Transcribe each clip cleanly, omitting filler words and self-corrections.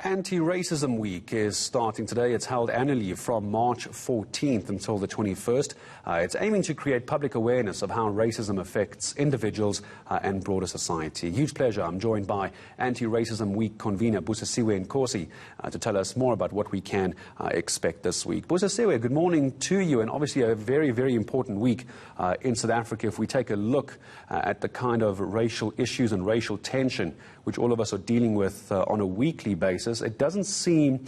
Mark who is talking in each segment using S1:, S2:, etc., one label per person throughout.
S1: Anti-Racism Week is starting today. It's held annually from March 14th until the 21st. It's aiming to create public awareness of how racism affects individuals and broader society. Huge pleasure. I'm joined by Anti-Racism Week convener Busisiwe Nkosi to tell us more about what we can expect this week. Busisiwe, good morning to you, and obviously a very, very important week in South Africa. If we take a look at the kind of racial issues and racial tension which all of us are dealing with on a weekly basis, it doesn't seem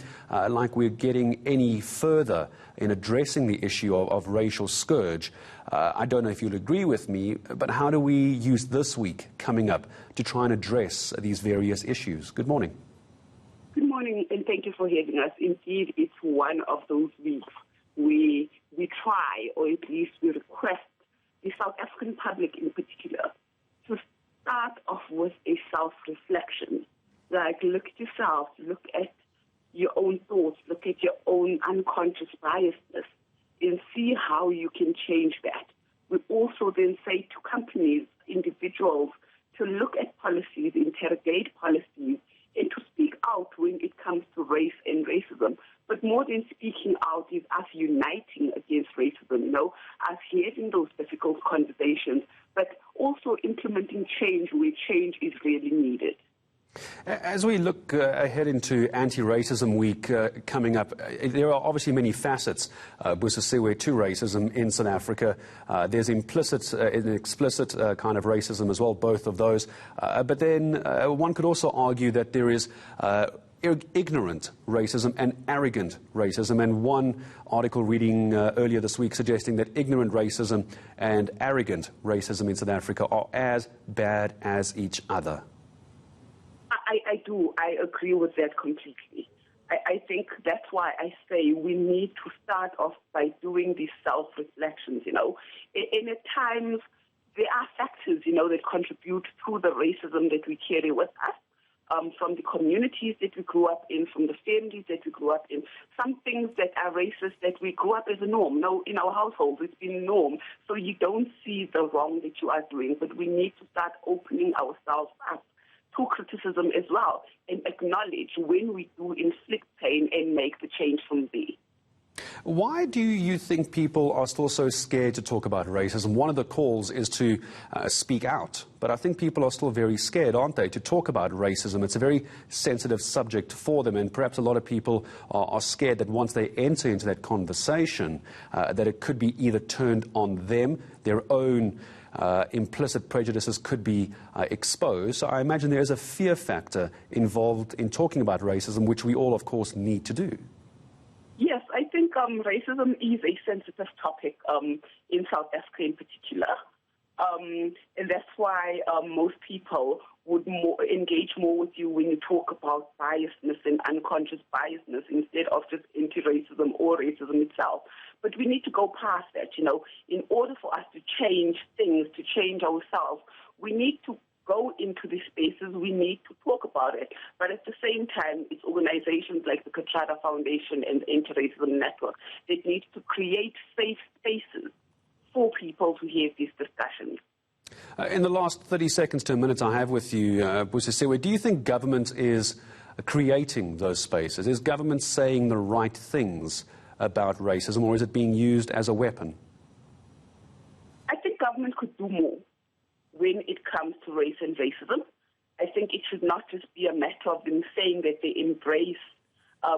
S1: like we're getting any further in addressing the issue of racial scourge. I don't know if you'll agree with me, but how do we use this week coming up to try and address these various issues? Good morning.
S2: Good morning, and thank you for having us. Indeed, it's one of those weeks we try, or at least we request the South African public in particular to start off with a self-reflection. Like, look at yourself, look at your own thoughts, look at your own unconscious biasness, and see how you can change that. We also then say to companies, individuals, to look at policies, interrogate policies, and to speak out when it comes to race and racism. But more than speaking out is us uniting against racism, us having those difficult conversations, but also implementing change where change is really needed.
S1: As we look ahead into Anti-Racism Week coming up, there are obviously many facets, Busisiwe, to racism in South Africa. There's implicit and explicit kind of racism as well, both of those. But then one could also argue that there is ignorant racism and arrogant racism. And one article reading earlier this week suggesting that ignorant racism and arrogant racism in South Africa are as bad as each other.
S2: I do. I agree with that completely. I think that's why I say we need to start off by doing these self-reflections, And at times, there are factors, that contribute to the racism that we carry with us, from the communities that we grew up in, from the families that we grew up in. Some things that are racist that we grew up as a norm. In our households, it's been a norm. So you don't see the wrong that you are doing, but we need to start opening ourselves up to criticism as well, and acknowledge when we do inflict pain and make the change from there.
S1: Why do you think people are still so scared to talk about racism? One of the calls is to speak out, but I think people are still very scared, aren't they, to talk about racism? It's a very sensitive subject for them, and perhaps a lot of people are scared that once they enter into that conversation, that it could be either turned on them, their own implicit prejudices could be exposed. So I imagine there is a fear factor involved in talking about racism, which we all, of course, need to do.
S2: Yes, I think racism is a sensitive topic in South Africa in particular. And that's why most people would engage more with you when you talk about biasness and unconscious biasness instead of just anti-racism or racism itself. But we need to go past that, In order for us to change things, to change ourselves, we need to go into these spaces, we need to talk about it. But at the same time, it's organizations like the Katrada Foundation and the Anti-Racism Network that need to create safe spaces for people to have these discussions.
S1: In the last 30 seconds to a minute I have with you, Busisiwe, do you think government is creating those spaces? Is government saying the right things about racism, or is it being used as a weapon?
S2: I think government could do more when it comes to race and racism. I think it should not just be a matter of them saying that they embrace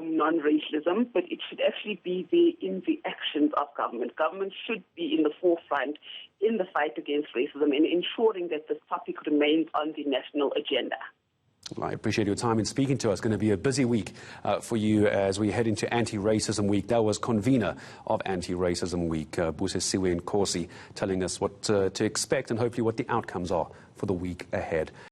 S2: non-racialism, but it should actually be in the actions of government. Government should be in the forefront in the fight against racism and ensuring that this topic remains on the national agenda.
S1: Well, I appreciate your time in speaking to us. It's going to be a busy week for you as we head into Anti-Racism Week. That was convener of Anti-Racism Week, Busisiwe Nkosi, telling us what to expect and hopefully what the outcomes are for the week ahead.